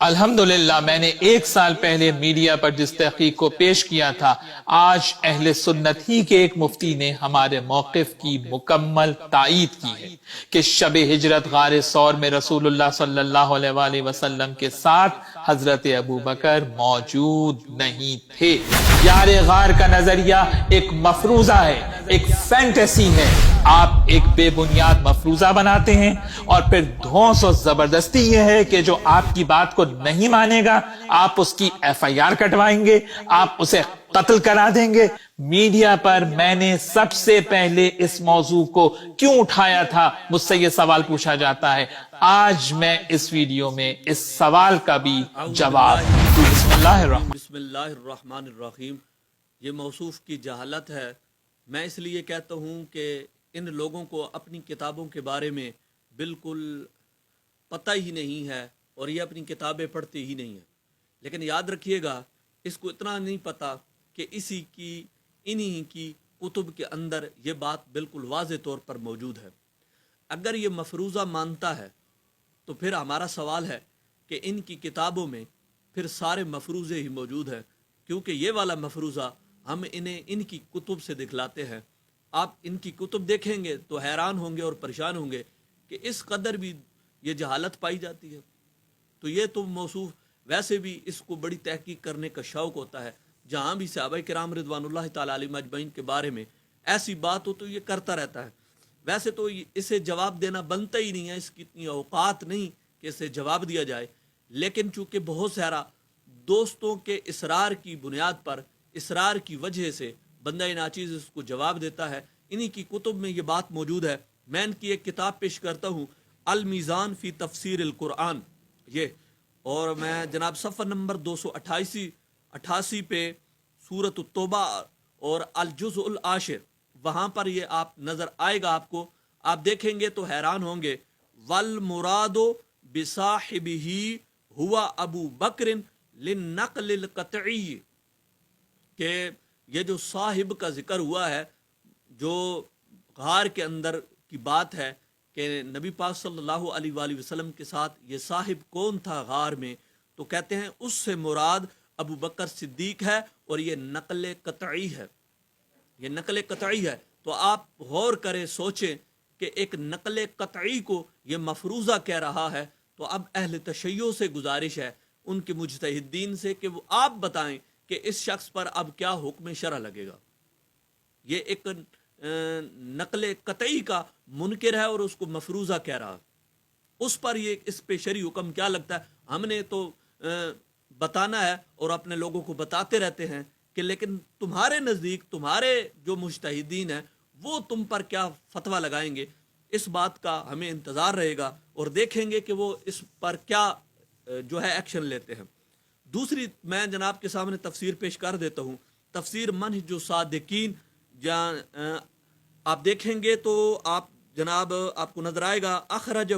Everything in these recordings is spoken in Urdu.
الحمدللہ میں نے 1 سال پہلے میڈیا پر جس تحقیق کو پیش کیا تھا، آج اہل سنت ہی کے ایک مفتی نے ہمارے موقف کی مکمل تائید کی ہے کہ شب ہجرت غار ثور میں رسول اللہ صلی اللہ علیہ وآلہ وسلم کے ساتھ حضرت ابو بکر موجود نہیں تھے۔ یار غار کا نظریہ ایک مفروضہ ہے، ایک فینٹیسی ہے۔ آپ ایک بے بنیاد مفروضہ بناتے ہیں اور پھر دھونس و زبردستی یہ ہے کہ جو آپ کی بات کو نہیں مانے گا آپ اس کی FIR کٹوائیں گے، آپ اسے قتل کرا دیں گے۔ میڈیا پر میں نے سب سے پہلے اس موضوع کو کیوں اٹھایا تھا، مجھ سے یہ سوال پوچھا جاتا ہے۔ آج میں اس ویڈیو میں اس سوال کا بھی جواب بسم اللہ الرحمن الرحیم۔ یہ موصوف کی جہالت ہے۔ میں اس لیے کہتا ہوں کہ ان لوگوں کو اپنی کتابوں کے بارے میں بالکل پتہ ہی نہیں ہے اور یہ اپنی کتابیں پڑھتے ہی نہیں ہیں۔ لیکن یاد رکھیے گا، اس کو اتنا نہیں پتہ کہ انہی کی کتب کے اندر یہ بات بالکل واضح طور پر موجود ہے۔ اگر یہ مفروضہ مانتا ہے تو پھر ہمارا سوال ہے کہ ان کی کتابوں میں پھر سارے مفروضے ہی موجود ہیں، کیونکہ یہ والا مفروضہ ہم انہیں ان کی کتب سے دکھلاتے ہیں۔ آپ ان کی کتب دیکھیں گے تو حیران ہوں گے اور پریشان ہوں گے کہ اس قدر بھی یہ جہالت پائی جاتی ہے۔ تو یہ تو موصوف ویسے بھی اس کو بڑی تحقیق کرنے کا شوق ہوتا ہے، جہاں بھی صحابہ کرام رضوان اللہ تعالی علیہم اجمعین کے بارے میں ایسی بات ہو تو یہ کرتا رہتا ہے۔ ویسے تو اسے جواب دینا بنتا ہی نہیں ہے، اس کی اتنی اوقات نہیں کہ اسے جواب دیا جائے، لیکن چونکہ بہت سارا دوستوں کے اصرار کی بنیاد پر، اصرار کی وجہ سے بندہ ناچیز اس کو جواب دیتا ہے۔ انہی کی کتب میں یہ بات موجود ہے۔ میں ان کی ایک کتاب پیش کرتا ہوں، المیزان فی تفسیر القرآن، یہ، اور میں جناب صفحہ نمبر 288 پہ سورۃ التوبہ اور الجزء العاشر، وہاں پر یہ آپ نظر آئے گا، آپ کو آپ دیکھیں گے تو حیران ہوں گے۔ والمراد بصاحبہ ہوا ابو بکر للنقل القطعی، کہ یہ جو صاحب کا ذکر ہوا ہے، جو غار کے اندر کی بات ہے کہ نبی پاک صلی اللہ علیہ وآلہ وسلم کے ساتھ یہ صاحب کون تھا غار میں، تو کہتے ہیں اس سے مراد ابو بکر صدیق ہے، اور یہ نقل قطعی ہے، یہ نقل قطعی ہے۔ تو آپ غور کریں، سوچیں کہ ایک نقل قطعی کو یہ مفروضہ کہہ رہا ہے، تو اب اہل تشیع سے گزارش ہے، ان کے مجتہدین سے، کہ وہ آپ بتائیں کہ اس شخص پر اب کیا حکم شرع لگے گا۔ یہ ایک نقل قطعی کا منکر ہے اور اس کو مفروضہ کہہ رہا ہے، اس پر یہ اس پہ شرعی حکم کیا لگتا ہے۔ ہم نے تو بتانا ہے اور اپنے لوگوں کو بتاتے رہتے ہیں کہ لیکن تمہارے نزدیک تمہارے جو مجتہدین ہیں وہ تم پر کیا فتویٰ لگائیں گے، اس بات کا ہمیں انتظار رہے گا، اور دیکھیں گے کہ وہ اس پر کیا جو ہے ایکشن لیتے ہیں۔ دوسری میں جناب کے سامنے تفسیر پیش کر دیتا ہوں، تفسیر منہج الصادقین، آپ دیکھیں گے تو آپ کو نظر آئے گا، اخرجہ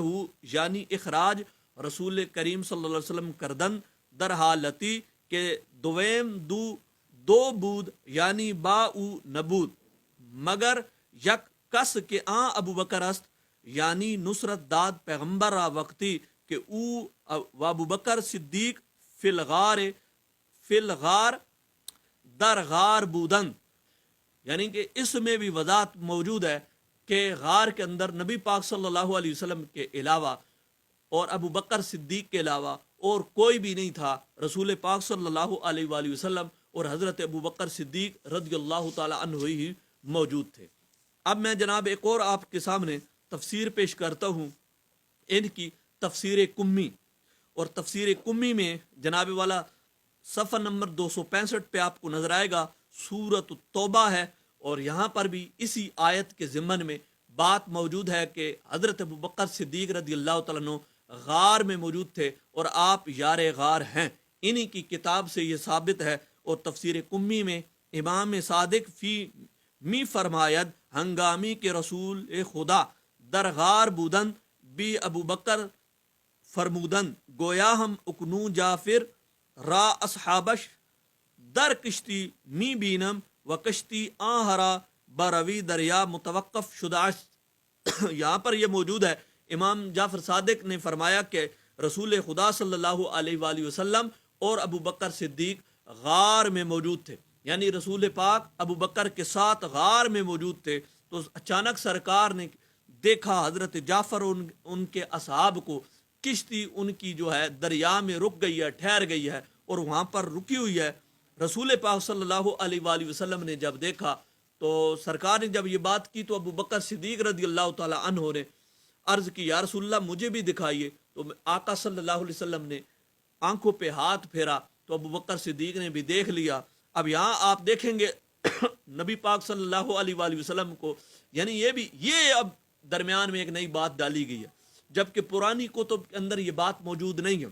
یعنی اخراج رسول کریم صلی اللہ علیہ وسلم کردن در حالتی کہ دویم دو بود یعنی با او نبود، مگر یک کس کے آن ابو بکر است، یعنی نصرت داد پیغمبر را وقتی کہ او و ابو بکر صدیق فی الغار در غار بودن، یعنی کہ اس میں بھی وضاحت موجود ہے کہ غار کے اندر نبی پاک صلی اللہ علیہ وسلم کے علاوہ اور ابو بکر صدیق کے علاوہ اور کوئی بھی نہیں تھا، رسول پاک صلی اللہ علیہ وآلہ وسلم اور حضرت ابو بکر صدیق رضی اللہ تعالی عنہ ہی موجود تھے۔ اب میں جناب ایک اور آپ کے سامنے تفسیر پیش کرتا ہوں، ان کی تفسیر کمی، اور تفسیر کمی میں جناب والا صفحہ نمبر 265 پہ آپ کو نظر آئے گا، سورۃ التوبہ ہے، اور یہاں پر بھی اسی آیت کے ضمن میں بات موجود ہے کہ حضرت ابو بکر صدیق رضی اللہ تعالیٰ عنہ غار میں موجود تھے اور آپ یار غار ہیں۔ انہی کی کتاب سے یہ ثابت ہے، اور تفسیر کمی میں امام صادق فی می فرماید ہنگامی کے رسول خدا در غار بودن بی ابو بکر فرمودن، گویا ہم اکنو جافر را اصحابش در کشتی می بینم و کشتی آہرا بروی دریا متوقف شدہ۔ یہاں پر یہ موجود ہے، امام جعفر صادق نے فرمایا کہ رسول خدا صلی اللہ علیہ وآلہ وسلم اور ابو بکر صدیق غار میں موجود تھے، یعنی رسول پاک ابو بکر کے ساتھ غار میں موجود تھے، تو اچانک سرکار نے دیکھا حضرت جعفر ان کے اصحاب کو، کشتی ان کی جو ہے دریا میں رک گئی ہے، ٹھہر گئی ہے اور وہاں پر رکی ہوئی ہے۔ رسول پاک صلی اللہ علیہ وآلہ وسلم نے جب دیکھا تو سرکار نے جب یہ بات کی تو ابو بکر صدیق رضی اللہ تعالی عنہ نے عرض کی یا رسول اللہ مجھے بھی دکھائیے، تو آقا صلی اللہ علیہ وسلم نے آنکھوں پہ ہاتھ پھیرا تو ابو بکر صدیق نے بھی دیکھ لیا۔ اب یہاں آپ دیکھیں گے نبی پاک صلی اللہ علیہ وآلہ وسلم کو، یعنی یہ اب درمیان میں ایک نئی بات ڈالی گئی ہے، جبکہ پرانی کتب کے اندر یہ بات موجود نہیں ہے،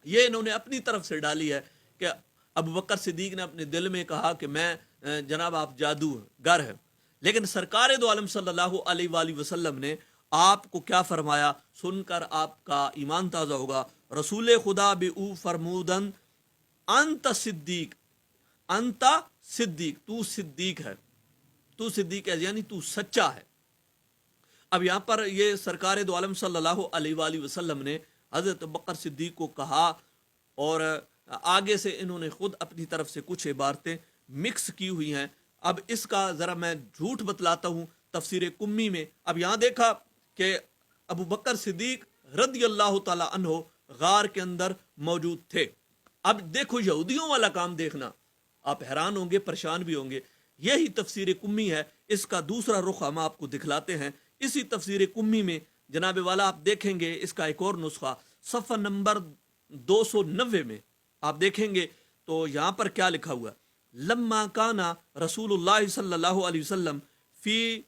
یہ انہوں نے اپنی طرف سے ڈالی ہے کہ ابو بکر صدیق نے اپنے دل میں کہا کہ میں جناب آپ جادو گر ہے، لیکن سرکار دو عالم صلی اللہ علیہ وآلہ وسلم نے آپ کو کیا فرمایا، سن کر آپ کا ایمان تازہ ہوگا۔ رسول خدا بے او فرمودن انت صدیق، انت صدیق، تو صدیق ہے، تو صدیق ہے یعنی تو سچا ہے۔ اب یہاں پر یہ سرکار دو عالم صلی اللہ علیہ وآلہ وسلم نے حضرت بکر صدیق کو کہا، اور آگے سے انہوں نے خود اپنی طرف سے کچھ عبارتیں مکس کی ہوئی ہیں۔ اب اس کا ذرا میں جھوٹ بتلاتا ہوں تفسیر کمی میں۔ اب یہاں دیکھا کہ ابو بکر صدیق رضی اللہ تعالی عنہ غار کے اندر موجود تھے۔ اب دیکھو یہودیوں والا کام دیکھنا، آپ حیران ہوں گے، پریشان بھی ہوں گے۔ یہی تفسیر کمی ہے، اس کا دوسرا رخ ہم آپ کو دکھلاتے ہیں۔ اسی تفسیر کمی میں جناب والا آپ دیکھیں گے اس کا ایک اور نسخہ صفحہ نمبر 290 میں آپ دیکھیں گے تو یہاں پر کیا لکھا ہوا، لما کانا رسول اللہ صلی اللہ علیہ وسلم فی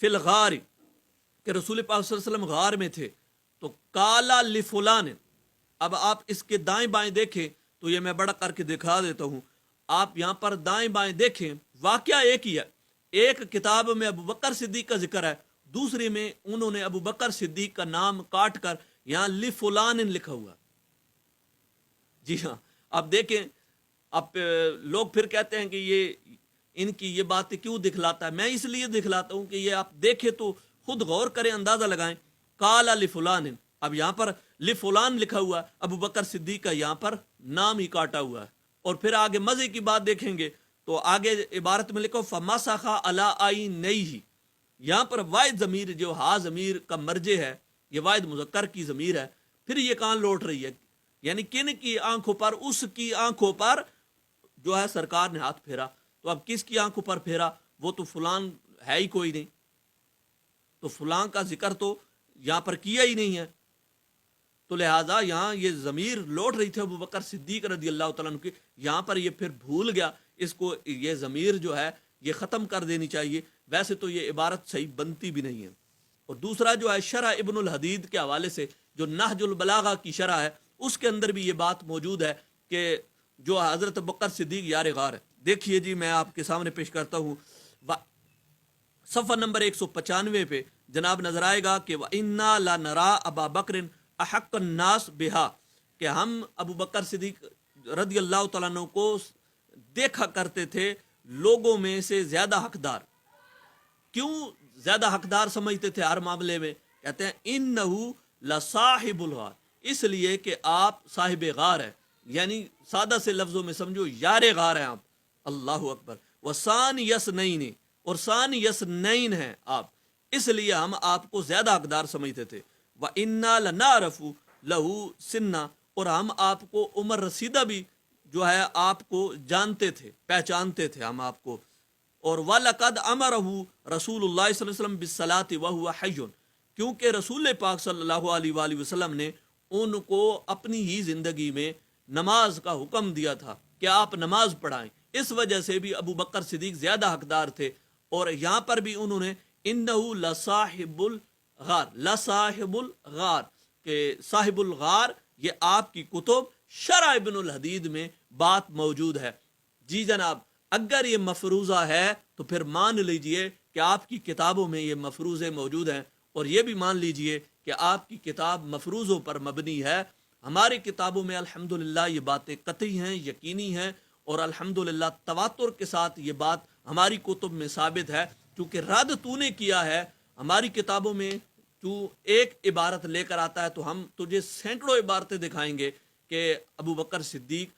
الغار، کہ رسول پاک صلی اللہ علیہ وسلم غار میں تھے، تو کالا لفلان۔ اب آپ اس کے دائیں بائیں دیکھیں تو یہ میں بڑا کر کے دکھا دیتا ہوں، آپ یہاں پر دائیں بائیں دیکھیں، واقعہ ایک ہی ہے۔ ایک کتاب میں ابو بکر صدیق کا ذکر ہے، دوسری میں انہوں نے ابو بکر صدیق کا نام کاٹ کر یہاں لفلان لکھا ہوا۔ جی ہاں، آپ دیکھیں، اب لوگ پھر کہتے ہیں کہ یہ ان کی یہ باتیں کیوں دکھلاتا ہے، میں اس لیے دکھلاتا ہوں کہ یہ آپ دیکھیں تو خود غور کریں، اندازہ لگائیں۔ کالا لفلان، اب یہاں پر لفلان لکھا ہوا، ابو بکر صدیق کا یہاں پر نام ہی کاٹا ہوا ہے۔ اور پھر آگے مزے کی بات دیکھیں گے تو آگے عبارت میں لکھو فمسخ علی عینیہ، یہاں پر واحد ضمیر جو ہا ضمیر کا مرجع ہے، یہ واحد مذکر کی ضمیر ہے، پھر یہ کہاں لوٹ رہی ہے، یعنی کن کی آنکھوں پر، اس کی آنکھوں پر جو ہے سرکار نے ہاتھ پھیرا۔ تو اب کس کی آنکھوں پر پھیرا، وہ تو فلان ہے ہی کوئی نہیں، تو فلان کا ذکر تو یہاں پر کیا ہی نہیں ہے، تو لہٰذا یہاں یہ ضمیر لوٹ رہی تھی ابو بکر صدیق رضی اللہ تعالیٰ عنہ کی، یہاں پر یہ پھر بھول گیا، اس کو یہ ضمیر جو ہے یہ ختم کر دینی چاہیے، ویسے تو یہ عبارت صحیح بنتی بھی نہیں ہے۔ اور دوسرا جو ہے شرح ابن الحدید کے حوالے سے جو نہج البلاغہ کی شرح ہے، اس کے اندر بھی یہ بات موجود ہے کہ جو حضرت بکر صدیق یار غار ہے۔ دیکھیے جی، میں آپ کے سامنے پیش کرتا ہوں، صفحہ نمبر 195 پہ جناب نظر آئے گا کہ وَإِنَّا لَنَرَا أَبَا بَكْرٍ أَحَقَّ النَّاسِ بِهَا، کہ ہم ابو بکر صدیق رضی اللہ تعالیٰ عنہ کو دیکھا کرتے تھے لوگوں میں سے زیادہ حقدار۔ کیوں زیادہ حقدار سمجھتے تھے ہر معاملے میں؟ کہتے ہیں انہو لصاحب الغار، اس لیے کہ آپ صاحب غار ہیں، یعنی سادہ سے لفظوں میں سمجھو یار غار ہیں آپ۔ اللہ اکبر۔ وسان یسنین، اور سان یسنین ہیں آپ، اس لیے ہم آپ کو زیادہ حقدار سمجھتے تھے۔ وَإِنَّا لَنَعْرَفُ لَهُ سِنًّا، اور ہم آپ کو عمر رسیدہ بھی جو ہے آپ کو جانتے تھے، پہچانتے تھے ہم آپ کو۔ اور وَلَقَدْ أَمَرَهُ رسول اللہ صلی اللہ علیہ وسلم بِالصَّلَاةِ وَهُوَ حَيٌّ، کیونکہ رسول پاک صلی اللہ علیہ وآلہ وسلم نے ان کو اپنی ہی زندگی میں نماز کا حکم دیا تھا کہ آپ نماز پڑھائیں، اس وجہ سے بھی ابو بکر صدیق زیادہ حقدار تھے۔ اور یہاں پر بھی انہوں نے انہو لصاحب الغار، لصاحب الغار، کہ صاحب الغار، یہ آپ کی کتب شرح ابن الحدید میں بات موجود ہے۔ جی جناب، اگر یہ مفروضہ ہے تو پھر مان لیجئے کہ آپ کی کتابوں میں یہ مفروضے موجود ہیں، اور یہ بھی مان لیجئے کہ آپ کی کتاب مفروضوں پر مبنی ہے۔ ہماری کتابوں میں الحمدللہ یہ باتیں قطعی ہیں، یقینی ہیں، اور الحمدللہ تواتر کے ساتھ یہ بات ہماری کتب میں ثابت ہے، کیونکہ رد تو نے کیا ہے ہماری کتابوں میں، تو ایک عبارت لے کر آتا ہے تو ہم تجھے سینکڑوں عبارتیں دکھائیں گے کہ ابو بکر صدیق